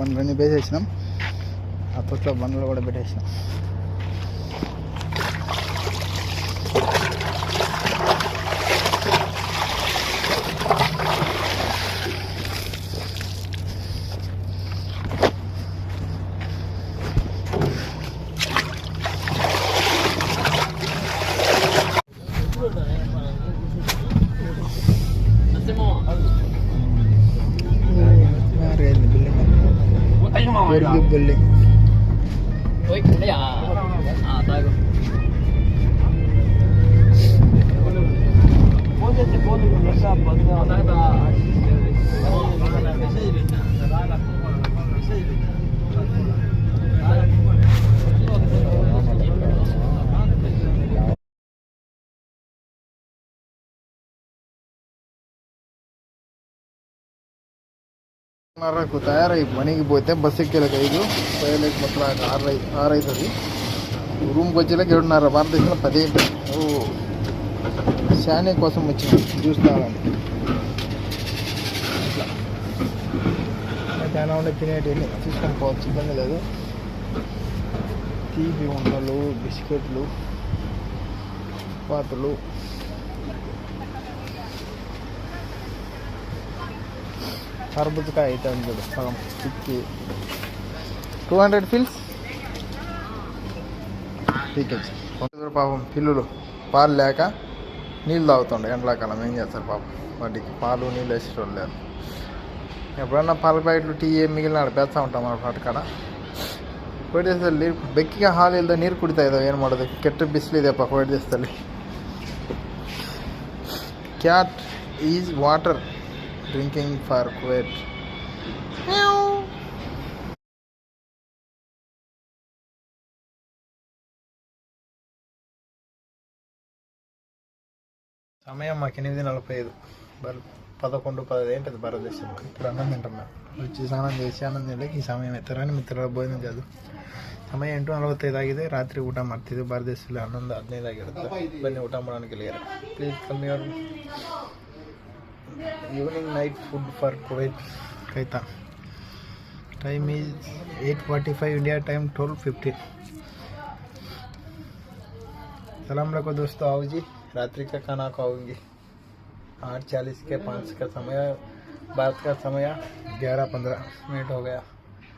బండ్లన్నీ వేసేసినాం, ఆ తొట్లో బండ్లు కూడా పెట్టేసినాం. बिल्डिंग को तैयार मनी की पोते बस एक्केलकू पोयले मतलब 6 అవుతుంది. రూమ్కి వచ్చేలాకి 7:30 భారతదేశంలో 10 ఓ శానే కోసం వచ్చిన జ్యూస్ తాగాలని. ఇట్లా చాలా ఉండే తినేటివన్నీ తీసుకొని పోవచ్చు, ఇబ్బంది లేదు. తీపి ఉండలు, బిస్కెట్లు, పాత్రలు, तरबूजकाय అయితే చూడు సగం పిక్కి 200 ఫిల్స్ టీకేజ్. పాపం పిల్లులు పాలు లేక నీళ్ళు తాగుతుండే ఎండాకాలం. ఏం చేస్తారు పాపం, వాటికి పాలు నీళ్ళు వేసేటోళ్ళు లేరు. ఎప్పుడన్నా పాల ప్యాకెట్లు టీ మిగిలిన ಬೇಸ್ತಾ ఉంటాం మన ಪಾಟ್ಕಡ ಹೊಡೆದಲ್ಲಿ ಬೆಕ್ಕಿಗೆ ಹಾಲು ಇಲ್ಲದೆ ನೀರು ಕುಡಿತಾ ಇದ್ದಾವೆ. ಏನು ಮಾಡೋದು, ಕೆಟ್ಟ ಬಿಸಿಲಿದೆಪ್ಪ ಹೊಡೆದಿಸ್ತಲ್ಲಿ. Cat is water drinking for Kuwait. సమయం మాకు 8:45, 11:15 ఏంటది భారతదేశం. ఇప్పుడు అన్నం తింటున్నా, వచ్చి స్నానం చేసి అన్నం తినలేక ఈ ಸಮಯ ಎತ್ತರani ಮಿತ್ರರ ಭೋಜನ ಅದು ಸಮಯ 8:45 ಆಗಿದೆ. ರಾತ್ರಿ ಊಟ ಮಾಡ್ತಿದ್ವಿ. ಭಾರತದೇಶದಲ್ಲಿ 11:15 ಆಗಿರುತ್ತೆ. ಬನ್ನಿ ಊಟ ಮಾಡೋಣ ಗೆಳೆಯರು. Please come your evening night food for Kuwait కైతా. Time is 8:45 India time 12:15. सलाम रखो दोस्तों. आओ जी, रात्रि का खाना खाओगे. 8:40 के 5 का समय, भारत का समय 11:15 हो गया.